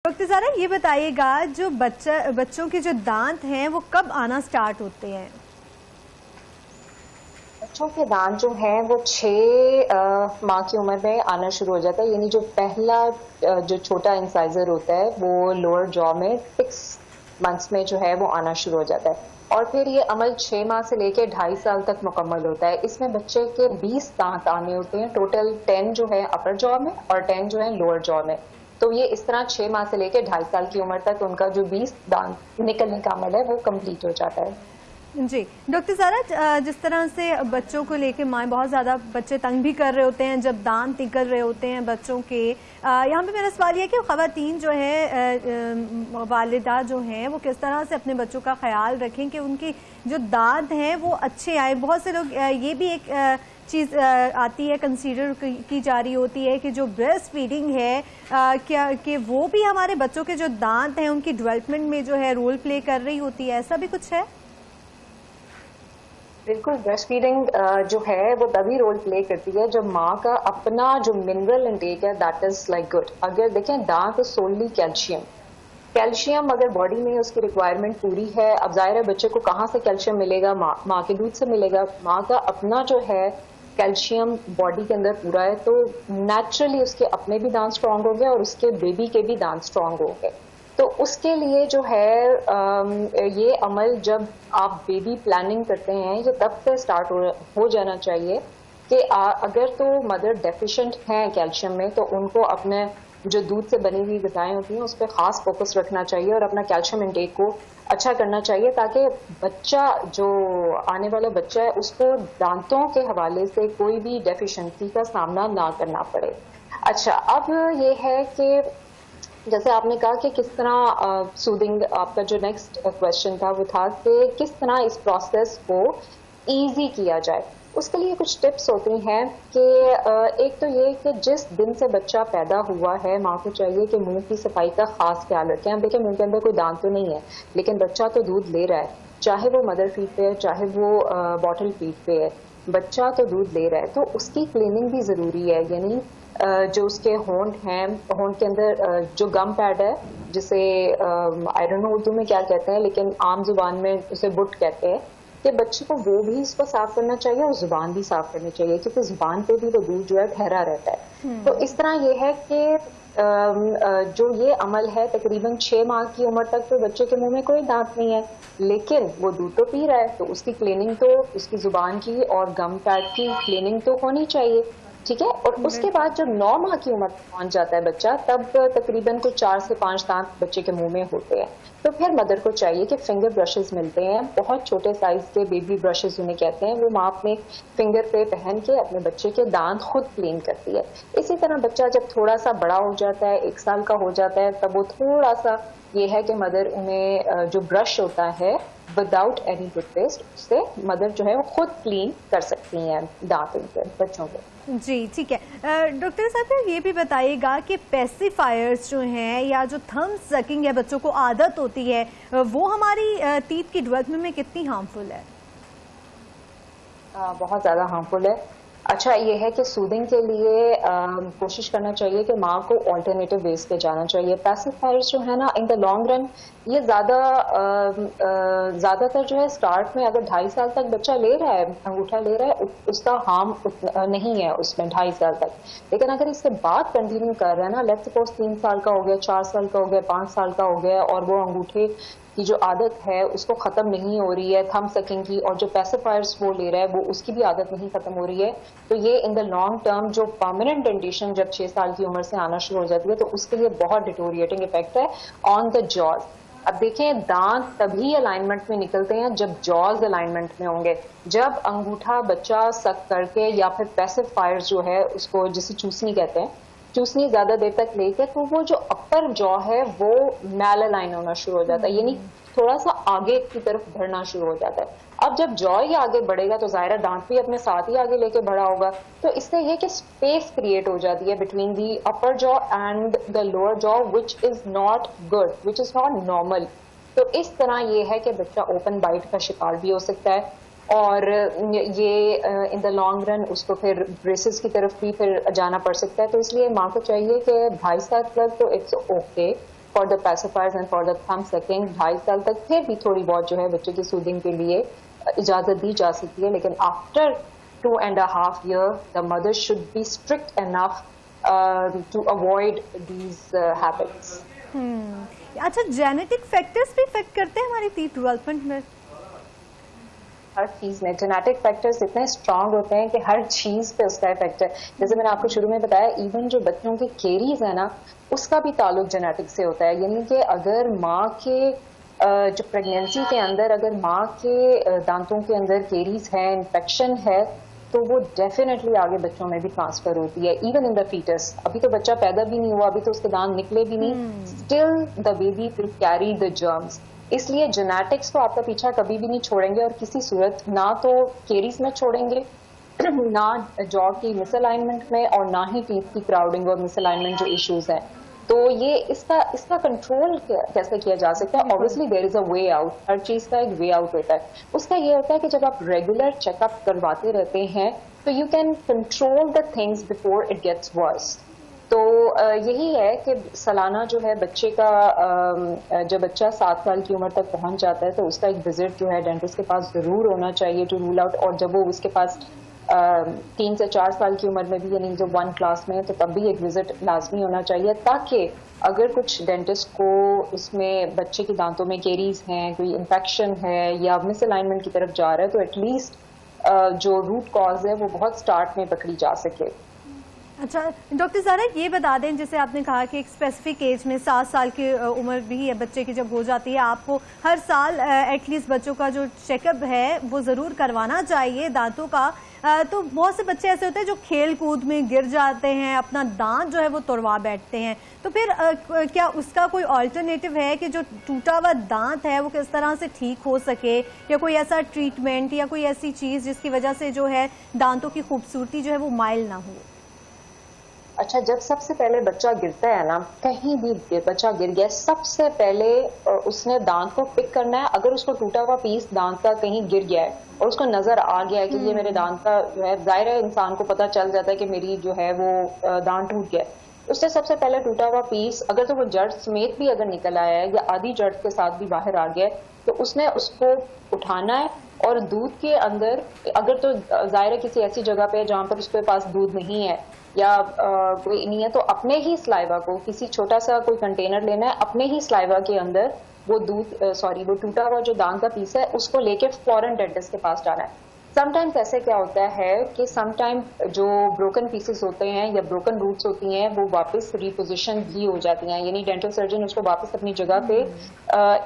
Doctor Zaara ये बताइएगा, जो बच्चों के जो दांत हैं वो कब आना स्टार्ट होते हैं? बच्चों के दांत जो है वो 6 माह की उम्र में आना शुरू हो जाता है। यानी जो पहला जो छोटा इंसाइजर होता है वो लोअर जॉ में 6 मंथ्स में जो है वो आना शुरू हो जाता है और फिर ये अमल 6 माह से लेकर 2.5 साल तक मुकम्मल होता है। इसमें बच्चे के 20 दांत आने होते हैं, टोटल 10 जो है अपर जॉ में और 10 जो है लोअर जॉ में। तो ये इस तरह 6 माह से लेकर 2.5 साल की उम्र तक उनका जो 20 दांत निकलने का अमल है वो कंप्लीट हो जाता है। जी डॉक्टर ज़ारा, जिस तरह से बच्चों को लेके माएँ बहुत ज़्यादा बच्चे तंग भी कर रहे होते हैं जब दांत निकल रहे होते हैं बच्चों के, यहाँ पे मेरा सवाल यह है कि ख़वातीन जो है वालिदा जो हैं वो किस तरह से अपने बच्चों का ख्याल रखें कि उनकी जो दांत हैं वो अच्छे आए। बहुत से लोग ये भी एक चीज़ आती है, कंसीडर की जा रही होती है कि जो ब्रेस्ट फीडिंग है क्या कि वो भी हमारे बच्चों के जो दांत हैं उनकी डेवलपमेंट में जो है रोल प्ले कर रही होती है, ऐसा भी कुछ है? बिल्कुल, ब्रेस्ट फीडिंग जो है वो तभी रोल प्ले करती है जब माँ का अपना जो मिनरल इंटेक है दैट इज लाइक गुड। अगर देखें दांत सोनली कैल्शियम अगर बॉडी में उसकी रिक्वायरमेंट पूरी है, अब जाहिर है बच्चे को कहाँ से कैल्शियम मिलेगा, माँ के दूध से मिलेगा। माँ का अपना जो है कैल्शियम बॉडी के अंदर पूरा है तो नेचुरली उसके अपने भी दांत स्ट्रांग हो गए और उसके बेबी के भी दांत स्ट्रांग हो गए। तो उसके लिए जो है ये अमल जब आप बेबी प्लानिंग करते हैं ये तब से स्टार्ट हो जाना चाहिए कि अगर तो मदर डेफिशिएंट हैं कैल्शियम में तो उनको अपने जो दूध से बनी हुई ग़िज़ाएं होती हैं उस पर ख़ास फोकस रखना चाहिए और अपना कैल्शियम इंटेक को अच्छा करना चाहिए ताकि बच्चा जो आने वाला बच्चा है उसको दांतों के हवाले से कोई भी डेफिशिएंसी का सामना ना करना पड़े। अच्छा, अब ये है कि जैसे आपने कहा कि किस तरह सूदिंग, आपका जो नेक्स्ट क्वेश्चन था वो था कि किस तरह इस प्रोसेस को इजी किया जाए। उसके लिए कुछ टिप्स होती हैं कि एक तो ये कि जिस दिन से बच्चा पैदा हुआ है माँ को चाहिए कि मुंह की सफाई का खास ख्याल रखें। अब देखिए मुंह के अंदर कोई दांत तो नहीं है लेकिन बच्चा तो दूध ले रहा है, चाहे वो मदर फीड पे है चाहे वो बॉटल फीड पे है, बच्चा तो दूध ले रहा है तो उसकी क्लीनिंग भी ज़रूरी है। यानी जो उसके होंठ हैं, होंठ के अंदर जो गम पैड है जिसे आई डोंट नो उर्दू में क्या कहते हैं लेकिन आम जुबान में उसे बुट कहते हैं, कि बच्चे को वो भी इसको साफ करना चाहिए और जुबान भी साफ करनी चाहिए क्योंकि जुबान पे भी वो दूध जो है ठहरा रहता है। तो इस तरह ये है कि जो ये अमल है तकरीबन 6 माह की उम्र तक तो बच्चे के मुंह में कोई दांत नहीं है लेकिन वो दूध तो पी रहा है तो उसकी क्लीनिंग तो उसकी जुबान की और गम पैड की क्लीनिंग तो होनी चाहिए, ठीक है। और उसके बाद जब 9 माह की उम्र पहुंच जाता है बच्चा तब तकरीबन कुछ 4 से 5 दांत बच्चे के मुंह में होते हैं तो फिर मदर को चाहिए कि फिंगर ब्रशेस मिलते हैं, बहुत छोटे साइज के बेबी ब्रशेस उन्हें कहते हैं, वो माँ अपने फिंगर पे पहन के अपने बच्चे के दांत खुद क्लीन करती है। इसी तरह बच्चा जब थोड़ा सा बड़ा हो जाता है, 1 साल का हो जाता है, तब वो थोड़ा सा ये है कि मदर उन्हें जो ब्रश होता है विदाउट एनी टूथपेस्ट उससे मदर जो है वो खुद क्लीन कर सकती हैं दांत उनके बच्चों के। जी ठीक है। डॉक्टर साहब ये भी बताइएगा कि पेसिफायर्स जो हैं या जो थंब सकिंग है बच्चों को आदत होती है वो हमारी टीथ की डेवलपमेंट में कितनी हार्मफुल है? बहुत ज़्यादा हार्मफुल है। अच्छा, ये है कि सूदिंग के लिए कोशिश करना चाहिए कि माँ को ऑल्टरनेटिव वेज पे जाना चाहिए। पैसिफायर्स जो है ना इन द लॉन्ग रन ये ज़्यादातर जो है स्टार्ट में अगर 2.5 साल तक बच्चा ले रहा है, अंगूठा ले रहा है, उसका हार्म नहीं है उसमें 2.5 साल तक। लेकिन अगर इसके बाद कंटिन्यू कर रहा है ना, लेट्स सपोज 3 साल का हो गया, 4 साल का हो गया, 5 साल का हो गया और वो अंगूठे की जो आदत है उसको खत्म नहीं हो रही है थंब सकिंग की, और जो पेसिफायर्स वो ले रहा है वो उसकी भी आदत नहीं खत्म हो रही है, तो ये इन द लॉन्ग टर्म जो परमानेंट डेंटिशन जब 6 साल की उम्र से आना शुरू हो जाती है तो उसके लिए बहुत डिटोरिएटिंग इफेक्ट है ऑन द जॉज। अब देखें दांत तभी अलाइनमेंट में निकलते हैं जब जॉज अलाइनमेंट में होंगे। जब अंगूठा बच्चा सक करके या फिर पेसिफायर्स जो है उसको जिसे चूसनी कहते हैं, चूसनी ज्यादा देर तक लेके तो वो जो अपर जॉ है वो मैल अलाइन होना शुरू हो जाता है, यानी थोड़ा सा आगे की तरफ बढ़ना शुरू हो जाता है। अब जब जॉ ही आगे बढ़ेगा तो जाहिर है दांत भी अपने साथ ही आगे लेके बढ़ा होगा, तो इससे ये कि स्पेस क्रिएट हो जाती है between the upper jaw and the lower jaw which is not good, which is not normal. तो इस तरह ये है कि बच्चा ओपन बाइट का शिकार भी हो सकता है और ये इन द लॉन्ग रन उसको फिर ब्रेसेस की तरफ भी फिर जाना पड़ सकता है। तो इसलिए माँ को चाहिए कि 2.5 साल तक तो it's okay for the pacifiers and for the thumb sucking 2.5 साल तक फिर भी थोड़ी बहुत जो है बच्चे की सूदिंग के लिए इजाजत दी जा सकती है, लेकिन after 2.5 years the mother should be strict enough to avoid these habits. अच्छा, जेनेटिक फैक्टर्स भी इफेक्ट करते हैं हमारी टीथ डेवलपमेंट में? हर चीज में जेनेटिक फैक्टर्स इतने स्ट्रांग होते हैं कि हर चीज पे उसका इफेक्ट है। जैसे मैंने आपको शुरू में बताया, इवन जो बच्चों की केरीज है ना, उसका भी ताल्लुक जेनेटिक से होता है। यानी कि अगर माँ के जो प्रेगनेंसी के अंदर अगर माँ के दांतों के अंदर केरीज है, इन्फेक्शन है, तो वो डेफिनेटली आगे बच्चों में भी ट्रांसफर होती है। इवन इन द फीटस, अभी तो बच्चा पैदा भी नहीं हुआ, अभी तो उसके दांत निकले भी नहीं, still the baby will carry the germs. इसलिए जेनेटिक्स तो आपका पीछा कभी भी नहीं छोड़ेंगे, और किसी सूरत ना तो केरीज में छोड़ेंगे, ना जॉ की मिसअलाइनमेंट में, और ना ही टीथ की क्राउडिंग और मिसअलाइनमेंट जो इश्यूज हैं। तो ये इसका कंट्रोल कैसे किया जा सकता है? Obviously there is a way out, हर चीज का एक वे आउट होता है। उसका ये होता है कि जब आप रेगुलर चेकअप करवाते रहते हैं तो you can control the things before it gets worse. तो यही है कि सालाना जो है बच्चे का, जब बच्चा 7 साल की उम्र तक पहुंच जाता है तो उसका एक विजिट जो है डेंटिस्ट के पास जरूर होना चाहिए टू रूल आउट। और जब वो उसके पास 3 से 4 साल की उम्र में भी, यानी जब 1 क्लास में है, तो तब भी एक विजिट लाजमी होना चाहिए, ताकि अगर कुछ डेंटिस्ट को इसमें बच्चे के दांतों में केरीज हैं, कोई इन्फेक्शन है या मिसअलाइनमेंट की तरफ जा रहा है, तो एटलीस्ट जो रूट कॉज है वो बहुत स्टार्ट में पकड़ी जा सके। अच्छा डॉक्टर ज़ारा, ये बता दें, जैसे आपने कहा कि एक स्पेसिफिक एज में 7 साल की उम्र भी है बच्चे की जब हो जाती है, आपको हर साल एटलीस्ट बच्चों का जो चेकअप है वो ज़रूर करवाना चाहिए दांतों का। तो बहुत से बच्चे ऐसे होते हैं जो खेल कूद में गिर जाते हैं, अपना दांत जो है वो तोड़वा बैठते हैं, तो फिर क्या उसका कोई ऑल्टरनेटिव है कि जो टूटा हुआ दांत है वो किस तरह से ठीक हो सके, या कोई ऐसा ट्रीटमेंट या कोई ऐसी चीज़ जिसकी वजह से जो है दांतों की खूबसूरती जो है वो माइल ना हो? अच्छा, जब सबसे पहले बच्चा गिरता है ना, कहीं भी बच्चा गिर गया, सबसे पहले उसने दांत को पिक करना है। अगर उसको टूटा हुआ पीस दांत का कहीं गिर गया है और उसको नजर आ गया है कि ये मेरे दांत का जो है, जाहिर है इंसान को पता चल जाता है कि मेरी जो है वो दांत टूट गया है, उससे सबसे पहले टूटा हुआ पीस, अगर तो वो जड़ समेत भी अगर निकल आया है या आधी जड़ के साथ भी बाहर आ गया है, तो उसने उसको उठाना है और दूध के अंदर, अगर तो जाहिर है किसी ऐसी जगह पे जहां पर उसके पास दूध नहीं है या कोई नहीं है, तो अपने ही स्लाइवा को, किसी छोटा सा कोई कंटेनर लेना है, अपने ही स्लाइवा के अंदर वो वो टूटा हुआ जो दांत का पीस है उसको लेके फौरन डेंटिस्ट के पास जाना है। समटाइम्स ऐसे क्या होता है कि समटाइम जो ब्रोकन पीसेस होते हैं या ब्रोकन रूट्स होती हैं वो वापस रिपोजिशन भी हो जाती हैं, यानी डेंटल सर्जन उसको वापस अपनी जगह पे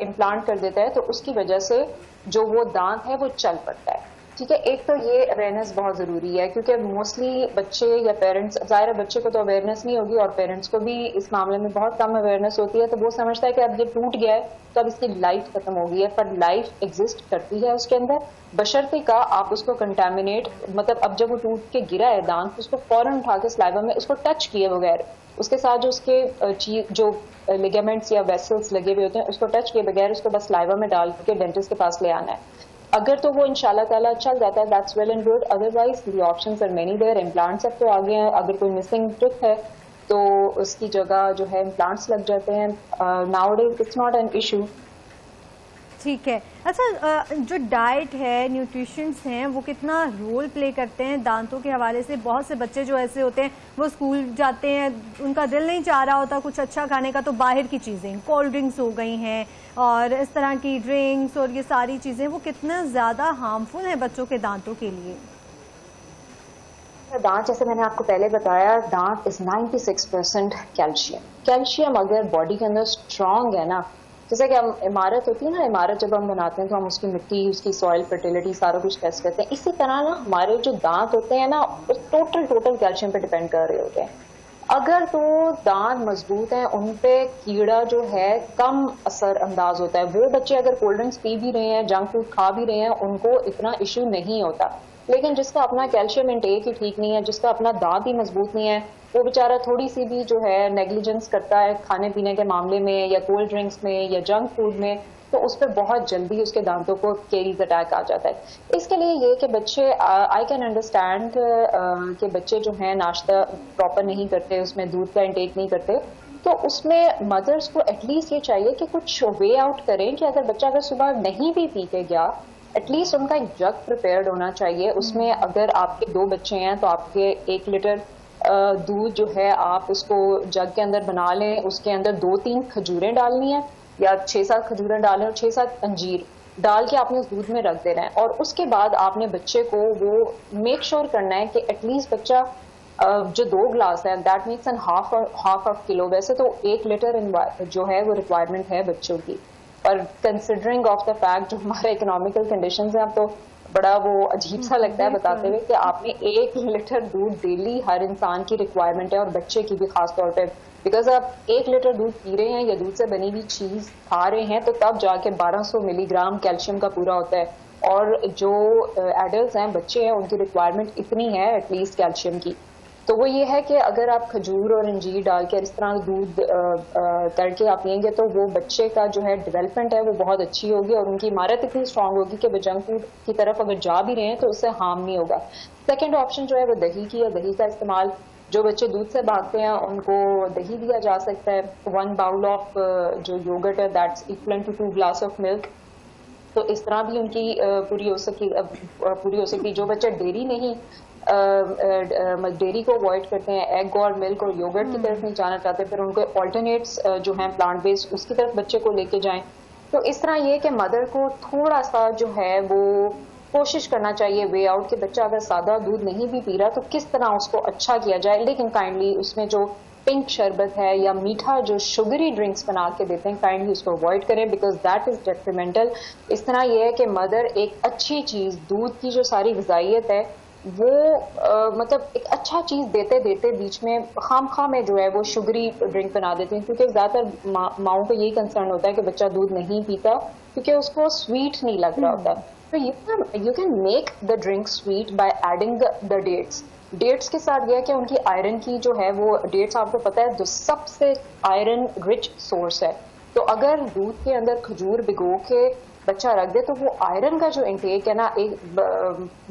इम्प्लांट कर देता है, तो उसकी वजह से जो वो दांत है वो चल पड़ता है। ठीक है, एक तो ये अवेयरनेस बहुत जरूरी है, क्योंकि मोस्टली बच्चे या पेरेंट्स, जाहिर है बच्चे को तो अवेयरनेस नहीं होगी और पेरेंट्स को भी इस मामले में बहुत कम अवेयरनेस होती है, तो वो समझता है कि अब ये टूट गया है तो अब इसकी लाइफ खत्म हो गई है, पर लाइफ एग्जिस्ट करती है उसके अंदर, बशर्ते का आप उसको कंटेमिनेट, मतलब अब जब वो टूट के गिरा है दांत, उसको फौरन उठा के स्लाइवा में उसको टच किए बगैर, उसके साथ जो उसके जो लिगामेंट्स या वेसल्स लगे हुए होते हैं उसको टच किए बगैर उसको बस स्लाइवा में डाल के डेंटिस्ट के पास ले आना है। अगर तो वो इंशाल्लाह ताला चल जाता है, that's well and good, otherwise the options are many there. Implants अब तो आगे हैं, अगर कोई मिसिंग टूथ है तो उसकी जगह जो है इम्प्लांट्स लग जाते हैं। Nowadays it's not an issue. ठीक है। अच्छा, जो डाइट है, न्यूट्रिशंस हैं, वो कितना रोल प्ले करते हैं दांतों के हवाले से? बहुत से बच्चे जो ऐसे होते हैं वो स्कूल जाते हैं, उनका दिल नहीं चाह रहा होता कुछ अच्छा खाने का, तो बाहर की चीज़ें, कोल्ड ड्रिंक्स हो गई हैं और इस तरह की ड्रिंक्स और ये सारी चीज़ें, वो कितना ज़्यादा हार्मफुल है बच्चों के दांतों के लिए? दांत, जैसे मैंने आपको पहले बताया, दांत इज 96% कैल्शियम। कैल्शियम अगर बॉडी के अंदर स्ट्रांग है ना, जैसे कि हम इमारत होती है ना, इमारत जब हम बनाते हैं तो हम उसकी मिट्टी, उसकी सॉइल, फर्टिलिटी सारा कुछ टेस्ट करते हैं, इसी तरह ना हमारे जो दांत होते हैं ना वो टोटल कैल्शियम पे डिपेंड कर रहे होते हैं। अगर तो दांत मजबूत हैं, उन पे कीड़ा जो है कम असर अंदाज होता है। वो बच्चे अगर कोल्ड ड्रिंक्स पी भी रहे हैं, जंक फूड खा भी रहे हैं, उनको इतना इश्यू नहीं होता। लेकिन जिसका अपना कैल्शियम इंटेक ही ठीक नहीं है, जिसका अपना दांत ही मजबूत नहीं है, वो बेचारा थोड़ी सी भी जो है नेग्लिजेंस करता है खाने पीने के मामले में या कोल्ड ड्रिंक्स में या जंक फूड में, तो उस पर बहुत जल्दी उसके दांतों को केरीज अटैक आ जाता है। इसके लिए ये कि बच्चे, आई कैन अंडरस्टैंड कि बच्चे जो हैं नाश्ता प्रॉपर नहीं करते, उसमें दूध का इंटेक नहीं करते, तो उसमें मदर्स को एटलीस्ट ये चाहिए कि कुछ वे आउट करें कि अगर सुबह नहीं भी पी के गया, एटलीस्ट उनका एक जग प्रिपेयर्ड होना चाहिए। उसमें अगर आपके 2 बच्चे हैं तो आपके 1 लीटर दूध जो है आप उसको जग के अंदर बना लें, उसके अंदर 2-3 खजूरें डालनी है या 6-7 खजूरें डालें और 6-7 अंजीर डाल के आपने उस दूध में रख देना है। और उसके बाद आपने बच्चे को वो मेक श्योर करना है कि एटलीस्ट बच्चा जो 2 ग्लास है that means an half of kilo, वैसे तो 1 लीटर जो है वो रिक्वायरमेंट है बच्चों की, पर कंसिडरिंग ऑफ द फैक्ट जो हमारे इकोनॉमिकल कंडीशंस हैं, अब तो बड़ा वो अजीब सा लगता है बताते हुए कि आपने 1 लीटर दूध डेली हर इंसान की रिक्वायरमेंट है और बच्चे की भी खास तौर पे, बिकॉज आप 1 लीटर दूध पी रहे हैं या दूध से बनी हुई चीज खा रहे हैं तो तब जाके 1200 मिलीग्राम कैल्शियम का पूरा होता है। और जो एडल्ट हैं, बच्चे हैं, उनकी रिक्वायरमेंट इतनी है एटलीस्ट कैल्शियम की। तो वो ये है कि अगर आप खजूर और अंजीर डाल के इस तरह दूध करके आप पियेंगे तो वो बच्चे का जो है डेवलपमेंट है वो बहुत अच्छी होगी और उनकी इमारत इतनी स्ट्रांग होगी कि वो जंक फूड की तरफ अगर जा भी रहे हैं तो उससे हार्म नहीं होगा। सेकेंड ऑप्शन जो है वो दही की है। दही का इस्तेमाल, जो बच्चे दूध से भागते हैं उनको दही दिया जा सकता है। 1 बाउल ऑफ जो योगर्ट है that's equal to 2 glass of milk. तो इस तरह भी उनकी पूरी हो सकती। जो बच्चे डेयरी नहीं डेयरी को अवॉइड करते हैं, एग और मिल्क और योगर्ट की तरफ नहीं जाना चाहते, फिर उनको ऑल्टरनेट्स जो हैं प्लांट बेस्ड उसकी तरफ बच्चे को लेके जाएं। तो इस तरह ये कि मदर को थोड़ा सा जो है वो कोशिश करना चाहिए वे आउट कि बच्चा अगर सादा दूध नहीं भी पी रहा तो किस तरह उसको अच्छा किया जाए, लेकिन काइंडली उसमें जो पिंक शरबत है या मीठा जो शुगरी ड्रिंक्स बना के देते हैं काइंडली उसको अवॉइड करें बिकॉज दैट इज डेट्रीमेंटल। इस तरह यह है कि मदर एक अच्छी चीज, दूध की जो सारी ग़िज़ाइयत है वो मतलब एक अच्छा चीज देते देते बीच में खामखा में जो है वो शुगरी ड्रिंक बना देते हैं, क्योंकि ज्यादातर माओं को यही कंसर्न होता है कि बच्चा दूध नहीं पीता क्योंकि उसको स्वीट नहीं लग रहा होता। तो you can make the drink sweet by adding the dates. Dates के साथ यह है कि उनकी आयरन की जो है वो, डेट्स आपको पता है जो सबसे आयरन रिच सोर्स है, तो अगर दूध के अंदर खजूर भिगो के बच्चा रख दे तो वो आयरन का जो इंटेक है ना एक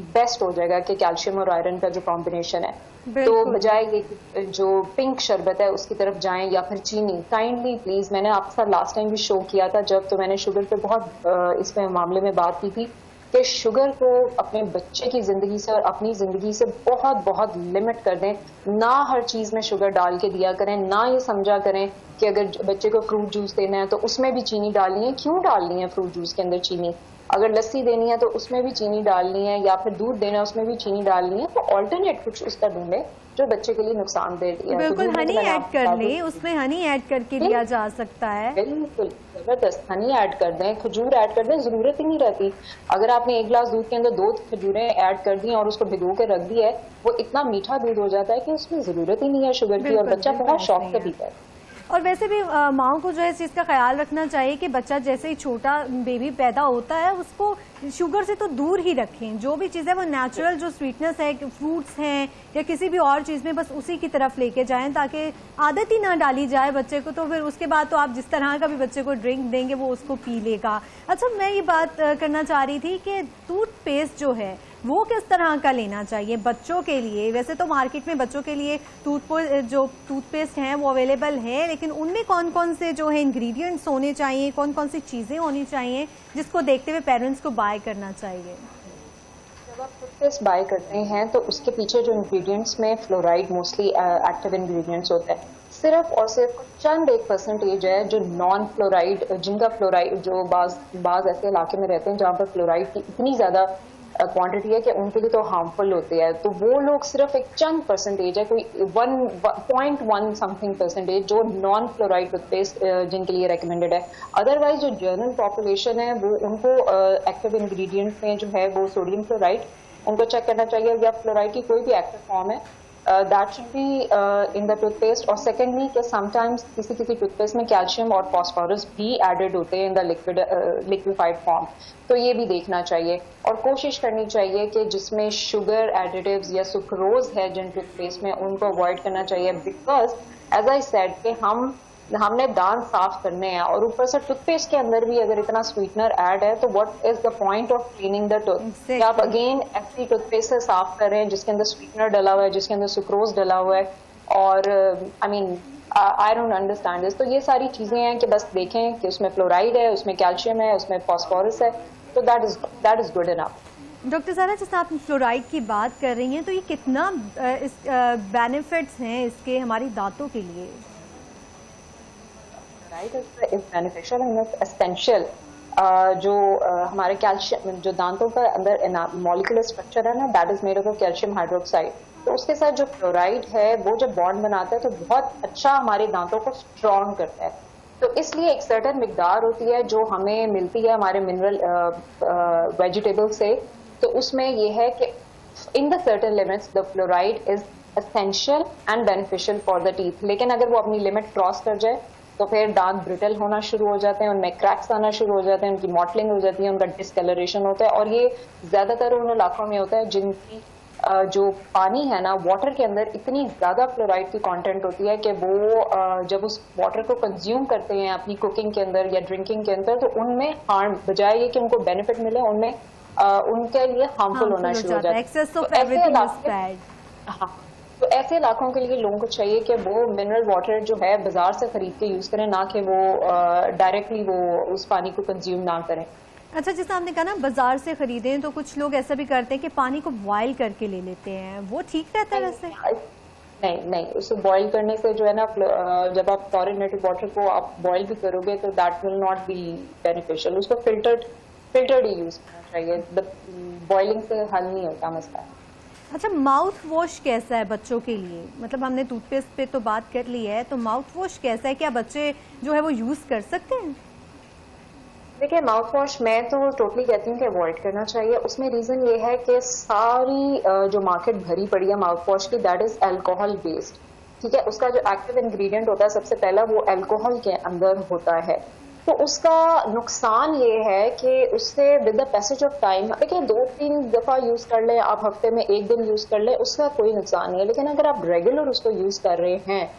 बेस्ट हो जाएगा कि कैल्शियम और आयरन का जो कॉम्बिनेशन है। तो बजाय ये जो पिंक शरबत है उसकी तरफ जाएं या फिर चीनी। काइंडली प्लीज, मैंने आपके साथ लास्ट टाइम भी शो किया था जब, तो मैंने शुगर पे बहुत इसमें मामले में बात की थी कि शुगर को अपने बच्चे की जिंदगी से और अपनी जिंदगी से बहुत बहुत लिमिट कर दें। ना हर चीज में शुगर डाल के दिया करें, ना ये समझा करें कि अगर बच्चे को फ्रूट जूस देना है तो उसमें भी चीनी डालनी है। क्यों डालनी है फ्रूट जूस के अंदर चीनी? अगर लस्सी देनी है तो उसमें भी चीनी डालनी है, या फिर दूध देना है उसमें भी चीनी डालनी है। तो ऑल्टरनेट कुछ उसका ढूंढे जो बच्चे के लिए नुकसान दे दिया। बिल्कुल, हनी ऐड कर ले, उसमें हनी ऐड करके दिया जा सकता है। बिल्कुल जबरदस्त, हनी ऐड कर दें, खजूर ऐड कर दें, जरूरत ही नहीं रहती। अगर आपने 1 गिलास दूध के अंदर 2 खजूरें ऐड कर दी और उसको भिगो के रख दी है, वो इतना मीठा दूध हो जाता है कि उसमें जरूरत ही नहीं है शुगर की और बच्चा बहुत शौक से पीता है। और वैसे भी माओ को जो है इस चीज़ का ख्याल रखना चाहिए कि बच्चा जैसे ही छोटा बेबी पैदा होता है उसको शुगर से तो दूर ही रखें। जो भी चीज़ है वो नेचुरल जो स्वीटनेस है, फ्रूट्स हैं या किसी भी और चीज़ में, बस उसी की तरफ लेके जाएं ताकि आदत ही ना डाली जाए बच्चे को। तो फिर उसके बाद तो आप जिस तरह का भी बच्चे को ड्रिंक देंगे वो उसको पी लेगा। अच्छा, मैं ये बात करना चाह रही थी कि टूथपेस्ट जो है वो किस तरह का लेना चाहिए बच्चों के लिए? वैसे तो मार्केट में बच्चों के लिए टूथपेस्ट हैं वो अवेलेबल है, लेकिन उनमें कौन कौन से जो है इंग्रेडिएंट्स होने चाहिए, कौन कौन सी चीज़ें होनी चाहिए जिसको देखते हुए पेरेंट्स को बाय करना चाहिए? जब आप टूथपेस्ट बाय करते हैं तो उसके पीछे जो इंग्रेडिएंट्स में फ्लोराइड मोस्टली एक्टिव इंग्रेडिएंट्स होता है। सिर्फ और सिर्फ चंद 1% है जो नॉन फ्लोराइड, जिनका फ्लोराइड जो बाज ऐसे इलाके में रहते हैं जहाँ पर फ्लोराइड की इतनी ज्यादा क्वांटिटी है कि उनके लिए तो हार्मफुल होते हैं। तो वो लोग सिर्फ एक चंद परसेंटेज है, कोई 1.1 समथिंग परसेंटेज जो नॉन फ्लोराइड टूथपेस्ट जिनके लिए रिकमेंडेड है। अदरवाइज जो जनरल पॉपुलेशन है वो उनको एक्टिव इंग्रेडिएंट में जो है वो सोडियम फ्लोराइड उनको चेक करना चाहिए, या फ्लोराइड की कोई भी एक्टिव फॉर्म है that should be in the toothpaste. और सेकेंडली कि समटाइम्स किसी टूथपेस्ट में कैल्शियम और फॉस्फोरस भी एडेड होते हैं इन द लिक्विफाइड फॉर्म, तो ये भी देखना चाहिए। और कोशिश करनी चाहिए कि जिसमें शुगर एडिटिव्स या सुक्रोज है जिन टूथपेस्ट में, उनको अवॉइड करना चाहिए बिकॉज एज आई सेड कि हमने दांत साफ करने हैं और ऊपर से टूथपेस्ट के अंदर भी अगर इतना स्वीटनर ऐड है तो what is the point of cleaning the tooth? आप अगेन ऐसी टूथपेस्ट से साफ कर रहे हैं जिसके अंदर स्वीटनर डला हुआ है, जिसके अंदर सुक्रोज डला हुआ है, और आई डोंट अंडरस्टैंड दिस। तो ये सारी चीजें हैं कि बस देखें कि उसमें फ्लोराइड है, उसमें कैल्शियम है, उसमें फॉस्फोरस है, तो that is good enough. Doctor सारा, जैसे आप फ्लोराइड की बात कर रही हैं, तो ये कितना इस बेनिफिट्स हैं इसके हमारी दांतों के लिए? Fluoride is beneficial and it's essential. जो हमारे कैल्शियम, जो दांतों का अंदर मॉलिक्यूलर स्ट्रक्चर है ना, that is made of calcium hydroxide. तो उसके साथ जो फ्लोराइड है वो जब बॉन्ड बनाता है तो बहुत अच्छा हमारे दांतों को स्ट्रॉन्ग करता है। तो इसलिए एक सर्टेन मिकदार होती है जो हमें मिलती है हमारे मिनरल वेजिटेबल से, तो उसमें ये है कि in the certain limits the fluoride is essential and beneficial for the teeth. लेकिन अगर वो अपनी लिमिट क्रॉस कर जाए तो फिर दांत ब्रिटल होना शुरू हो जाते हैं, उनमें क्रैक्स आना शुरू हो जाते हैं, उनकी मॉटलिंग हो जाती है, उनका डिस्कलरेशन होता है। और ये ज्यादातर उन इलाकों में होता है जिनकी जो पानी है ना, वाटर के अंदर इतनी ज्यादा फ्लोराइड की कंटेंट होती है कि वो जब उस वाटर को कंज्यूम करते हैं अपनी कुकिंग के अंदर या ड्रिंकिंग के अंदर, तो उनमें हार्म, बजाय ये कि उनको बेनिफिट मिले, उनमें उनके लिए हार्मफुल होना शुरू हो जाता है। हाँ, तो ऐसे इलाकों के लिए लोगों को चाहिए कि वो मिनरल वाटर जो है बाजार से खरीद के यूज करें, ना कि वो डायरेक्टली वो उस पानी को कंज्यूम ना करें। अच्छा, जैसे आपने कहा ना बाजार से खरीदें, तो कुछ लोग ऐसा भी करते हैं कि पानी को बॉयल करके ले लेते हैं, वो ठीक रहता है वैसे? नहीं, उसको बॉयल करने से जो है ना, जब आप क्लोरिनेटेड वाटर को आप बॉयल भी करोगे तो that will not be beneficial. उसको फिल्टर्ड ही यूज करना चाहिए, बॉइलिंग से हल नहीं होता मसला। अच्छा, माउथ वॉश कैसा है बच्चों के लिए? मतलब हमने टूथपेस्ट पे तो बात कर ली है, तो माउथ वॉश कैसा है? क्या बच्चे जो है वो यूज कर सकते हैं? देखिए, माउथ वॉश मैं तो टोटली कहती हूँ कि अवॉइड करना चाहिए। उसमें रीजन ये है कि सारी जो मार्केट भरी पड़ी है माउथ वॉश की, दैट इज अल्कोहल बेस्ड। ठीक है, उसका जो एक्टिव इंग्रेडिएंट होता है सबसे पहला वो अल्कोहल के अंदर होता है। तो उसका नुकसान ये है कि उससे with the passage of time, देखिए 2-3 दफा यूज कर ले आप, हफ्ते में 1 दिन यूज कर ले, उसका कोई नुकसान नहीं है। लेकिन अगर आप रेगुलर उसको यूज कर रहे हैं,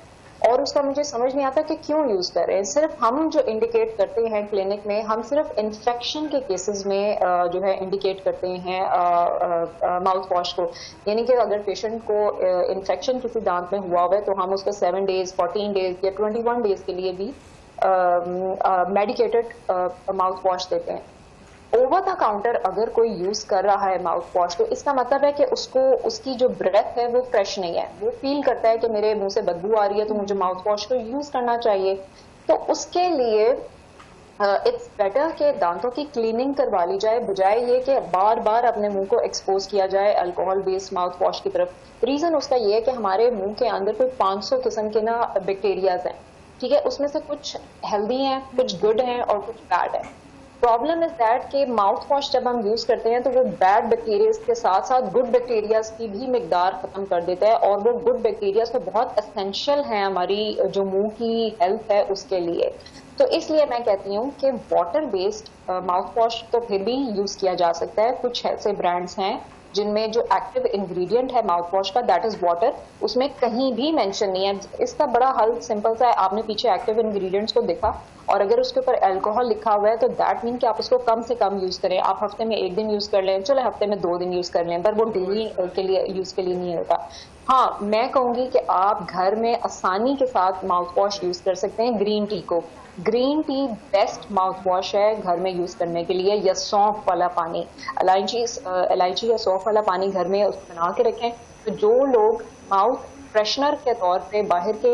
और उसका मुझे समझ नहीं आता कि क्यों यूज कर रहे हैं। सिर्फ हम जो इंडिकेट करते हैं क्लिनिक में, हम सिर्फ इन्फेक्शन के केसेस में जो है इंडिकेट करते हैं माउथ वॉश को। यानी कि अगर पेशेंट को इन्फेक्शन किसी दांत में हुआ हुआ है तो हम उसको 7 डेज, 14 डेज या 21 डेज के लिए भी मेडिकेटेड माउथ वॉश देते हैं। ओवर द काउंटर अगर कोई यूज कर रहा है माउथ वॉश, तो इसका मतलब है कि उसको उसकी जो ब्रेथ है वो फ्रेश नहीं है। वो फील करता है कि मेरे मुंह से बदबू आ रही है, तो मुझे माउथ वॉश को यूज करना चाहिए। तो उसके लिए इट्स बेटर कि दांतों की क्लीनिंग करवा ली जाए, बजाय ये कि बार बार अपने मुंह को एक्सपोज किया जाए अल्कोहल बेस्ड माउथ वॉश की तरफ। रीजन उसका ये है कि हमारे मुंह के अंदर कोई 500 किस्म के ना बैक्टीरियाज हैं। ठीक है, उसमें से कुछ हेल्दी हैं, कुछ गुड हैं और कुछ बैड है। प्रॉब्लम इज दैट कि माउथ वॉश जब हम यूज करते हैं तो वो बैड बैक्टीरियाज के साथ साथ गुड बैक्टीरियाज की भी मिकदार खत्म कर देता है, और वो गुड बैक्टीरियाज तो बहुत एसेंशियल हैं हमारी जो मुंह की हेल्थ है उसके लिए। तो इसलिए मैं कहती हूँ कि वाटर बेस्ड माउथ वॉश तो फिर भी यूज किया जा सकता है। कुछ ऐसे ब्रांड्स हैं जिनमें जो एक्टिव इंग्रेडिएंट है माउथ वॉश का, दैट इज वाटर, उसमें कहीं भी मेंशन नहीं है। इसका बड़ा हल सिंपल सा है, आपने पीछे एक्टिव इंग्रेडिएंट्स को देखा और अगर उसके ऊपर अल्कोहल लिखा हुआ है तो दैट मीन कि आप उसको कम से कम यूज करें। आप हफ्ते में 1 दिन यूज कर लें, चलो हफ्ते में 2 दिन यूज कर लें, पर वो डेली के लिए यूज के लिए नहीं होता। हाँ, मैं कहूंगी कि आप घर में आसानी के साथ माउथ वॉश यूज कर सकते हैं ग्रीन टी को। Green tea best mouth wash है घर में यूज करने के लिए, या सौंफ वाला पानी, इलायची या सौंफ वाला पानी घर में उसको बना के रखें। तो जो लोग माउथ फ्रेशनर के तौर पे बाहर के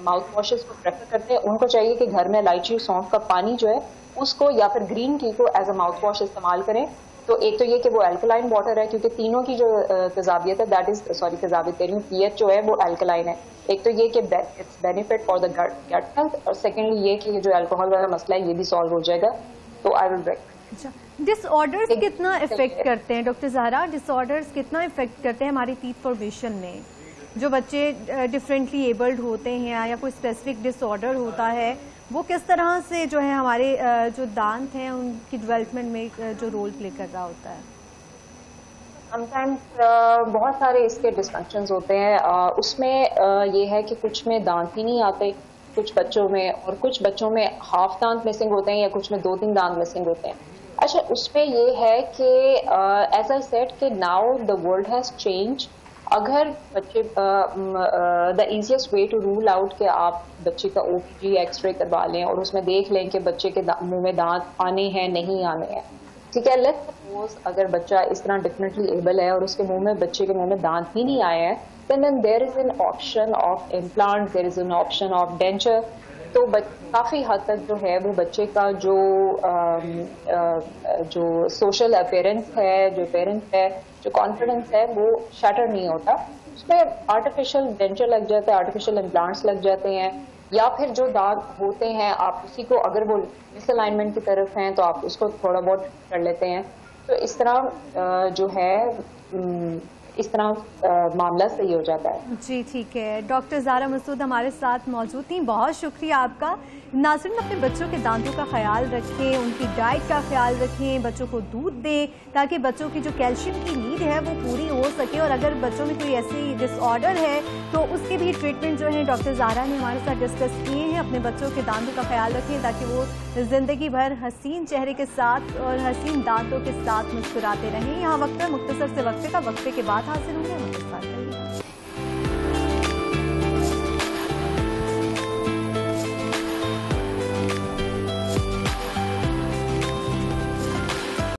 माउथ वॉशेस को प्रेफर करते हैं, उनको चाहिए कि घर में इलायची सौंफ का पानी जो है उसको या फिर ग्रीन टी को एज अ माउथ वॉश इस्तेमाल करें। तो एक तो ये कि वो अल्कलाइन वाटर है, क्योंकि तीनों की जो तेजाबियत है, दैट इज तेजाबियत कह रही हूँ, पीएच जो है वो अल्कलाइन है। एक तो ये कि it's benefit for the gut health, और सेकेंडली ये कि जो अल्कोहल वाला मसला है ये भी सॉल्व हो जाएगा। तो आई विल अच्छा, डिसऑर्डर्स कितना इफेक्ट करते हैं डॉक्टर ज़हरा? डिसऑर्डर्स कितना इफेक्ट करते हैं हमारी टीथ फॉर्मेशन में? जो बच्चे डिफरेंटली एबल्ड होते हैं या कोई स्पेसिफिक डिसऑर्डर होता है, वो किस तरह से जो है हमारे जो दांत हैं उनकी डेवलपमेंट में जो रोल प्ले कर रहा होता है? समटाइम्स बहुत सारे इसके डिस्फंक्शंस होते हैं। उसमें ये है कि कुछ में दांत ही नहीं आते कुछ बच्चों में, और कुछ बच्चों में हाफ दांत मिसिंग होते हैं या कुछ में 2-3 दांत मिसिंग होते हैं। अच्छा, उसमें ये है कि एज आई सेड कि now the world has change. अगर बच्चे the easiest way to rule out कि आप बच्चे का ओपीजी एक्सरे करवा लें और उसमें देख लें कि बच्चे के मुंह में दांत आने हैं नहीं आने हैं, ठीक है। लेट्स सपोज अगर बच्चा इस तरह डिफरेंटली एबल है और उसके बच्चे के मुंह में दांत ही नहीं आए हैं, then there is an option of implant, there is an option of denture। तो काफ़ी हद तक जो है वो बच्चे का जो सोशल अपीयरेंस है, जो पेरेंट्स है, जो कॉन्फिडेंस है, वो शटर नहीं होता। उसमें आर्टिफिशियल डेंचर लग जाता है, आर्टिफिशियल इम्प्लांट्स लग जाते हैं, या फिर जो दाग होते हैं आप उसी को अगर वो मिसअलाइनमेंट की तरफ हैं तो आप उसको थोड़ा बहुत कर लेते हैं। तो इस तरह जो है इस तरह मामला सही हो जाता है। जी ठीक है, डॉक्टर ज़ारा मसूद हमारे साथ मौजूद थी, बहुत शुक्रिया आपका। नाज़रीन अपने बच्चों के दांतों का ख्याल रखें, उनकी डाइट का ख्याल रखें, बच्चों को दूध दें ताकि बच्चों की जो कैल्शियम की नीड है वो पूरी हो सके। और अगर बच्चों में कोई ऐसी डिसऑर्डर है तो उसके भी ट्रीटमेंट जो है डॉक्टर ज़ारा ने हमारे साथ डिस्कस किए हैं। अपने बच्चों के दांतों का ख्याल रखें ताकि वो ज़िंदगी भर हसीन चेहरे के साथ और हसीन दांतों के साथ मुस्कुराते रहें। यहाँ वक्त मुख्तसर से वक्फे के बाद हासिल होंगे।